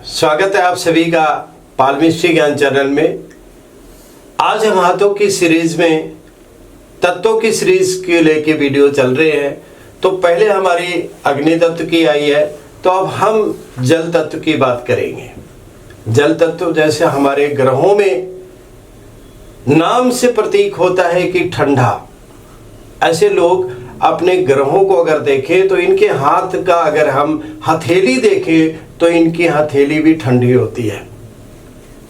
स्वागत है आप सभी का पालमिस्ट्री ज्ञान चैनल में। आज हम हाथों की सीरीज में तत्वों की सीरीज के लेके वीडियो चल रहे हैं। तो पहले हमारी अग्नि तत्व की आई है, तो अब हम जल तत्व की बात करेंगे। जल तत्व जैसे हमारे ग्रहों में नाम से प्रतीक होता है कि ठंडा, ऐसे लोग अपने ग्रहों को अगर देखें तो इनके हाथ का अगर हम हथेली देखें तो इनकी हथेली भी ठंडी होती है।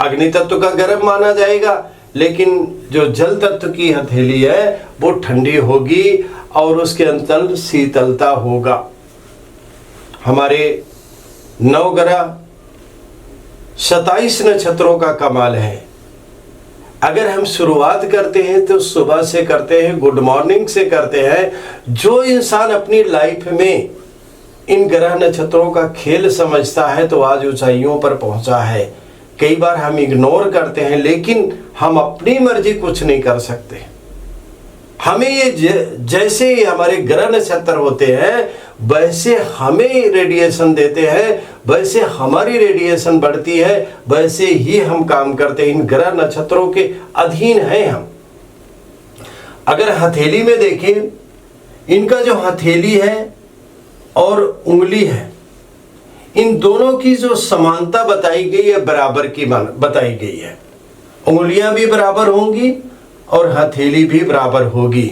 अग्नि तत्व का गर्म माना जाएगा, लेकिन जो जल तत्व की हथेली है वो ठंडी होगी और उसके अंदर शीतलता होगा। हमारे 9 ग्रह 27 नक्षत्रों का कमाल है। अगर हम शुरुआत करते हैं तो सुबह से करते हैं, गुड मॉर्निंग से करते हैं। जो इंसान अपनी लाइफ में इन ग्रह नक्षत्रों का खेल समझता है तो आज ऊंचाइयों पर पहुंचा है। कई बार हम इग्नोर करते हैं, लेकिन हम अपनी मर्जी कुछ नहीं कर सकते। हमें ये जैसे हमारे ग्रह नक्षत्र होते हैं वैसे हमें रेडिएशन देते हैं, वैसे हमारी रेडिएशन बढ़ती है, वैसे ही हम काम करते हैं। इन ग्रह नक्षत्रों के अधीन हैं हम। अगर हथेली में देखें, इनका जो हथेली है और उंगली है, इन दोनों की जो समानता बताई गई है बराबर की बताई गई है। उंगलियां भी बराबर होंगी और हथेली भी बराबर होगी।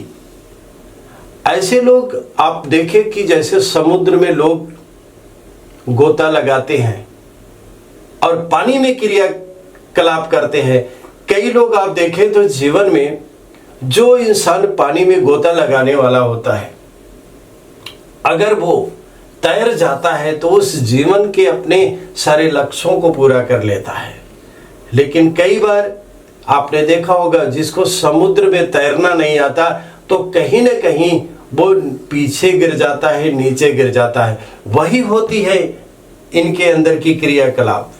ऐसे लोग आप देखें कि जैसे समुद्र में लोग गोता लगाते हैं और पानी में क्रियाकलाप करते हैं। कई लोग आप देखें तो जीवन में जो इंसान पानी में गोता लगाने वाला होता है, अगर वो तैर जाता है तो उस जीवन के अपने सारे लक्ष्यों को पूरा कर लेता है। लेकिन कई बार आपने देखा होगा जिसको समुद्र में तैरना नहीं आता तो कहीं न कहीं वो पीछे गिर जाता है, नीचे गिर जाता है। वही होती है इनके अंदर की क्रियाकलाप।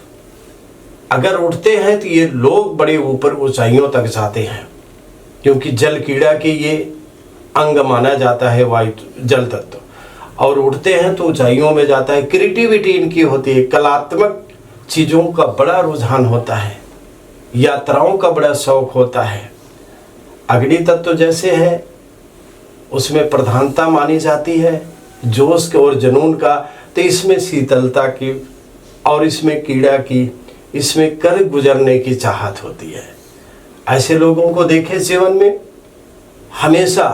अगर उठते हैं तो ये लोग बड़े ऊपर ऊंचाइयों तक जाते हैं, क्योंकि जल कीड़ा के ये अंग माना जाता है वायु जल तत्व। और उठते हैं तो ऊंचाइयों में जाता है। क्रिएटिविटी इनकी होती है, कलात्मक चीज़ों का बड़ा रुझान होता है, यात्राओं का बड़ा शौक होता है। अग्नि तत्व जैसे है उसमें प्रधानता मानी जाती है जोश के और जुनून का, तो इसमें शीतलता की और इसमें कीड़ा की, इसमें कर गुजरने की चाहत होती है। ऐसे लोगों को देखें जीवन में हमेशा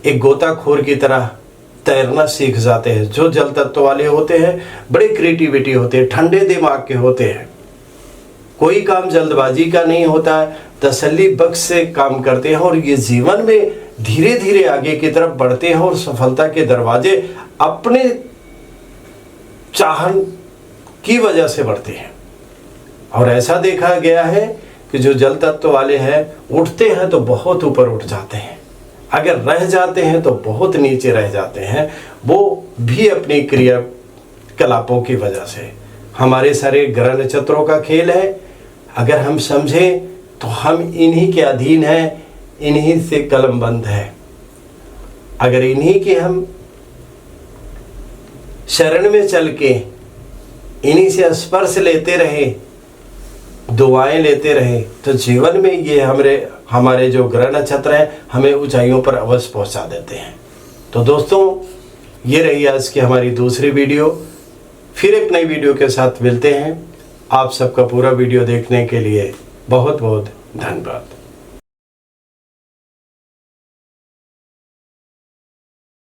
एक गोताखोर की तरह तैरना सीख जाते हैं। जो जल तत्व वाले होते हैं बड़े क्रिएटिविटी होते हैं, ठंडे दिमाग के होते हैं। कोई काम जल्दबाजी का नहीं होता है, तसल्ली बख्श से काम करते हैं और ये जीवन में धीरे धीरे आगे की तरफ बढ़ते हैं और सफलता के दरवाजे अपने चाहन की वजह से बढ़ते हैं। और ऐसा देखा गया है कि जो जल तत्व वाले हैं उठते हैं तो बहुत ऊपर उठ जाते हैं, अगर रह जाते हैं तो बहुत नीचे रह जाते हैं। वो भी अपनी क्रियाकलापों की वजह से। हमारे सारे ग्रह नक्षत्रों का खेल है। अगर हम समझें तो हम इन्हीं के अधीन हैं, इन्हीं से कलमबंद है। अगर इन्हीं के हम शरण में चल के इन्हीं से स्पर्श लेते रहे, दुआएं लेते रहे, तो जीवन में ये हमारे जो ग्रह नक्षत्र हैं हमें ऊंचाइयों पर अवश्य पहुंचा देते हैं। तो दोस्तों, ये रही आज की हमारी दूसरी वीडियो। फिर एक नई वीडियो के साथ मिलते हैं। आप सबका पूरा वीडियो देखने के लिए बहुत बहुत धन्यवाद।